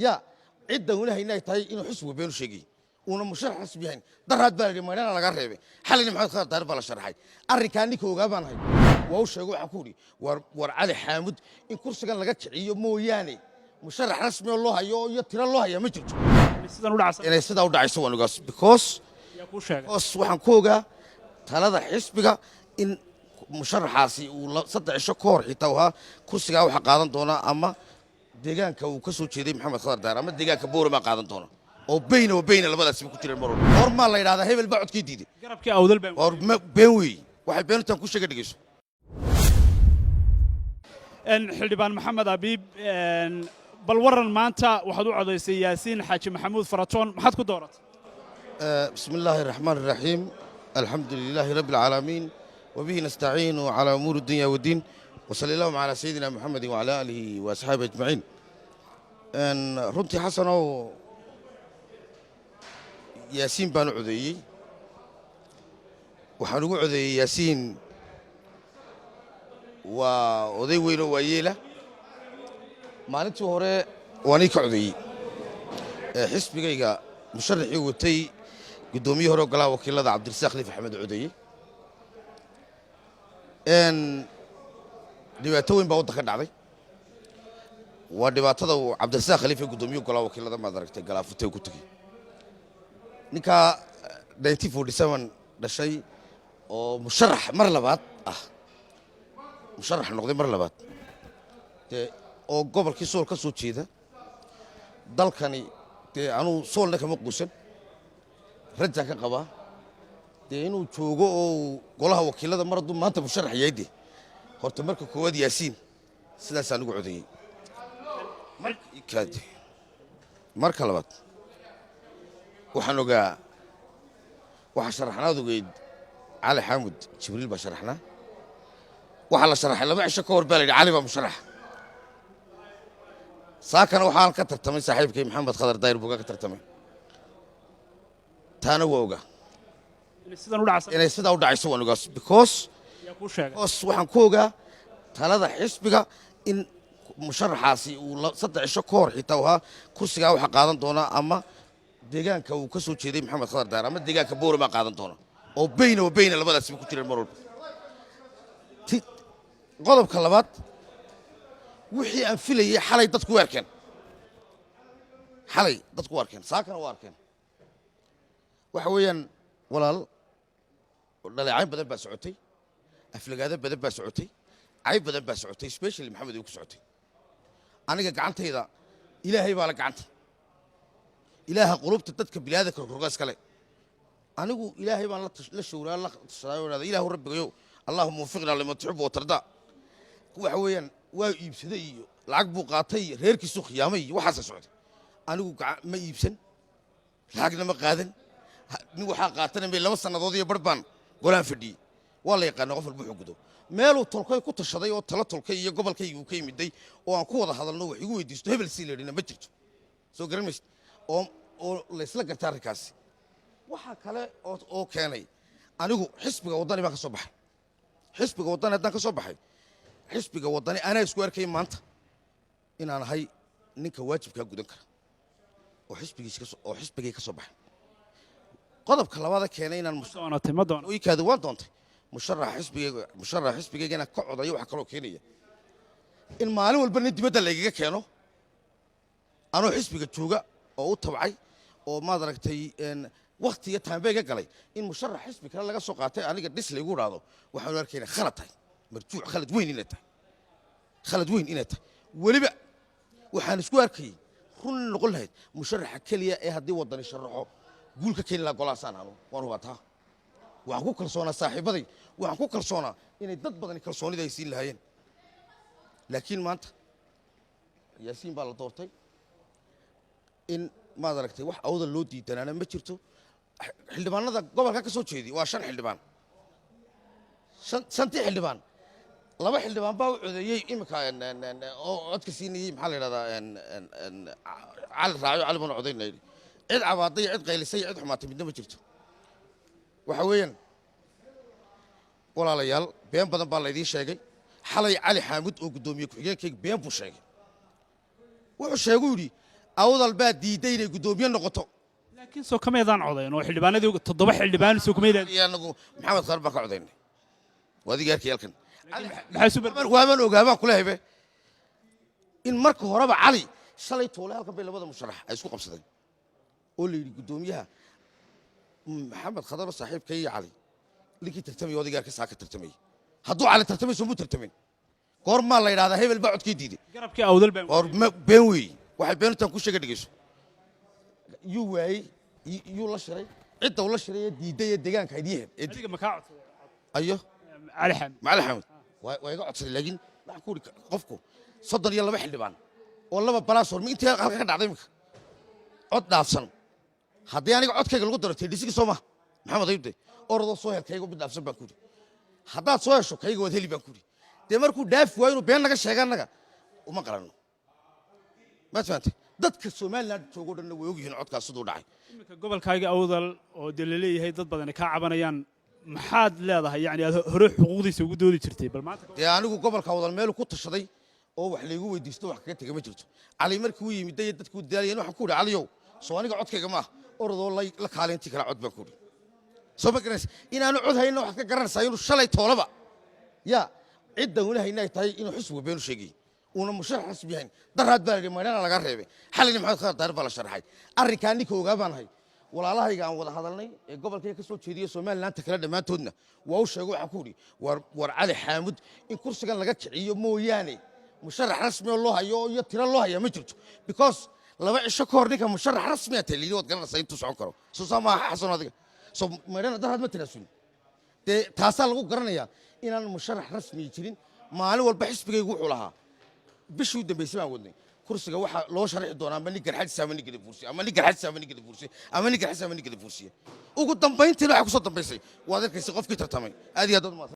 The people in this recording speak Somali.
يا عدة هنا هنا تاي إنه حسبه بينه شيء ونا مشرح حسب يعني درهات بالي ما أنا لقربه حلني محمد خالد دار بلا شرحي أركاني كوجابان هاي ووش يقول حكوري ور علي حامد إن كرسي كان لقيت عيو مو يعني مشرح رسمي الله يو يطير الله يا مجد أنا استدعى وداعي سوى نقص because وحن كوجا هذا حسبك إن مشرح عاصي وصدق الشكور حتوها كرسي جاو حقادن دونا أما ديجان كوكسو كذي محمد خالد دار أما ديجان كبور ما قادن دونا وبينه وبين اللي سبي كتير المرور ما الله يراد هذا البعض كيدي قرب كي أودل بينوي واحد بينه تنكوش كدقيس إن حلبان محمد أبيب إن بالورن مانتا وحدو عضيسي ياسين حاجي محمود فراتون ما حد كدورت بسم الله الرحمن الرحيم الحمد لله رب العالمين وبه نستعين على أمور الدنيا والدين وصلى الله على سيدنا محمد وعلى آله وأصحابه أجمعين إن رنتي حسن ياسين بن عذي وحنو عذي ياسين وعذي ويلو ويله ما نتو هره وانيك عذي حسب جيجا مشرحي وتي قدومي هره قلا وكيل هذا عبد الرزاق خليفة حمد عذي إن دبعتوين بعوض خد عذي ودبعته عبد الرزاق خليفة قدومي قلا وكيل هذا ما دركت قلا فتي وكتكي ninka 1947 dhashay oo musharax mar labaad musharax noqday mar labaad oo gobolkii Sool ka soo jeeda dalkani anu Soolna kama quusan raja ka qaba inuu joogo oo golaha wakiilada mar hadduu maanta musharax yahay horta marka koowaad Yaasiin sidaas aan ugu codeeyay marka labaad waxaan ogaa waxa sharaxnaad ogeyd cali xaamud jibriil baa sharaxnaa waxa la sharaxay laba cisho ka hor baa la yidhi cali baa musharax saakana waxaan ka tartamay saaxiibkay maxamed khadar dayr buuga ka tartamay taana waa ogaa inay sidaa u dhacayso waan ogaa because waxaan ku ogaa talada xisbiga in musharaxaasi uu saddex cisho ka hor xitaa kursigaa waxa qaadan doonaa ama deegaanka uu ka soo jeeday maxamed khadar daar ama deegaanka boor ma qaadan doono oo bayna labadaas ku jireen marwal qodobka labaad wixii aan filayay xalay dadku arkeen saakana waa arkeen waxa weeyaan walaal dhaleecayn badan baa socotay aflagaada badan baa socotay cayb badan baa socotay especially maxamed uu ku socotay aniga gacantayda ilaahay baa la gacanta إله قلوب تتذكر بلادك الرقاص كله أنا أقول إلهي ما لا شورى الله تشرى إله رب جو اللهم وفقنا لما تحب وترضى وحويا ويبسدي العقب قاطي غيرك سوق يامي وحاسس سعود أنا أقول ما يبسن لكن ما قادن نوحا قاتنا بين لمس النضوضية بربان قلنا فدي والله يقنا غفل بحقده ماله تلقي كنت الشضي وطلع تلقي قبل كي وكي مدي وأنقوض هذا النوع يقول يدست هبل سيلرنا بتجت سو قرمست oo la isla gartaa rikaasi waxa kale oo keenay anigu xisbiga wadani baan ka soo baxay xisbiga wadani haddaan ka soo baxay xisbiga wadani anaa isku arkay maanta inaan ahay ninka waajibka gudan kara oo xisbigii ka soo baxay qodobka labaad keenay inaan wiikaada waan doontay musharax xisbigayga inaan ka codayo waxa kaloo keenaya in maalin walba nin dibadda laygaga keeno anoo xisbiga jooga oo u tabcay oo ma aragtay waqtiga taanbeega galay in musharax xisbi kale laga soo qaatay aniga dhis lagu raado waxaan arkaynaa khalad tahay marjuuc khalad weyn inay tahay waliba waxaan isku arkay run noqon lahayd musharaxa kaliya ee haddii wadani sharaxo guulka keeni la golaasaan aanu waan hubataa waxaan ku kalsoonaa saaxiibaday waxaan ku kalsoonaa inay dad badan kalsoonida ay siin lahaayeen laakiin maanta yaasiin baa la doortay in ma aragtay wax awda loo diidanaana ma jirto xildhibaanada gobolka ka soo jeedi waa 5 xildhibaan shantii xildhibaan laba xildhibaan baa u codeeyay imika oo codka siinayay maxaa la yiraahdaa cali raayo cali baan codeynay cid cabaaday cid qaylisay cid xumaatay midna ma jirto waxa weeyaan walaalayaal been badan baa la idin sheegay xalay cali xaamud oo gudoomiye ku xigeenkayga been buu sheegay wuxuu sheegay yiri awdal baa diiday inay guddoomiye noqoto laakiin soo kameedaan codayn oo xildhibaanadii 7 xildhibaan soo kameedaan anagu maxamed khadar baan ka codaynay wadiga arkay halkan maxay super waaban ogaabaan kula hebe in marka horeba cali shalay toole halkan bay labada musharax ay isku qabsadeen oo la yiri guddoomiyaha maxamed khadar saaxiibkay iyo cali linkii tartamay wadiga arkay saaka tartamay hadduu cali tartamay soo mu tartamin goorma la yiraahdaa hebel baa codkii diiday garabkii awdal baan war been weey waxay beentan ku sheegay dhigayso yuu waayey yuu la shiray cidda uu la shiray diiday deegaanka idiyeen adiga ma ka codsaday ayo cali xamed macali xamed waa iga codsaday laakiin waxaan ku yidhi qofku 32 xildhibaan oo laba balaasor ma intii halka ka dhacday imika cod dhaafsan haddii aniga codkayga lagu daro teedhisigi soo maha maxamed ayubde orodoo soo hel kayga mid dhaafsan baan ku yidhi haddaad soo hesho kayga waad heli baan ku yidhi dee markuu dhaafi waayo inuu been naga sheega annaga uma qaranno ma fahamtay dadka Soomaaliland joogo dhanna way ogyihiin codkaas sidoo dhacay imika gobolkaaga awdal oo daleeleeyahay dad badan ka cabanayaan maxaad leedahay yani aad hore xuquuqdiisa ugu doodi jirtay bal maanta dee anigu gobolka awdal meel ku tashaday oo wax leegu weydiisto wax kaga tagay ma jirto cali markii uu yimid dadku daalayeen waxaan ku yidhi caliyow soo aniga codkayga ma orodoo la kaalintii kala cod baan ku yidhi soo ma garanaysa inaanu cod hayno wax ka garanaysaa inuu shalay toolaba yaa cidda una hayna ay tahay inuu xisbiga beenu sheegay una musharax xisbi yahay daraad baa yiri maydhana laga reebay xalini maxamed khadar daar baa la sharaxay arrinkaan ninka ogaa baan ahay walaalahayga aan wada hadalnay ee gobolkayga ka soo jeediyay Soomaaliland kala dhamaantoodna waa u sheegay waxaan ku yidhi war cali xaamud in kursigan laga kiciyo mooyaane musharax rasmi oo loo hayo iyo tiro loo hayo ma jirto because laba cisho ka hor ninka musharax rasmi ah taliyo wad garanaysaa intuu socon karo soo sama xasan adiga soo maydhana daraad ma tiraasun dee taasaa lagu garanayaa inaan musharax rasmi jirin maalin walba xisbigaygu wuxuu lahaa bishii u dambeysay baan wadnay kursiga waxa loo sharxi doonaa ama nin garxad saama nin gada fuursi ama nin garxad saama nin gada fuursi ama nin garxad saama nin gada fuursi ugu dambeyntii waxa ku soo dambeysay waad arkaysaa qofkii tartamay aad iyo aad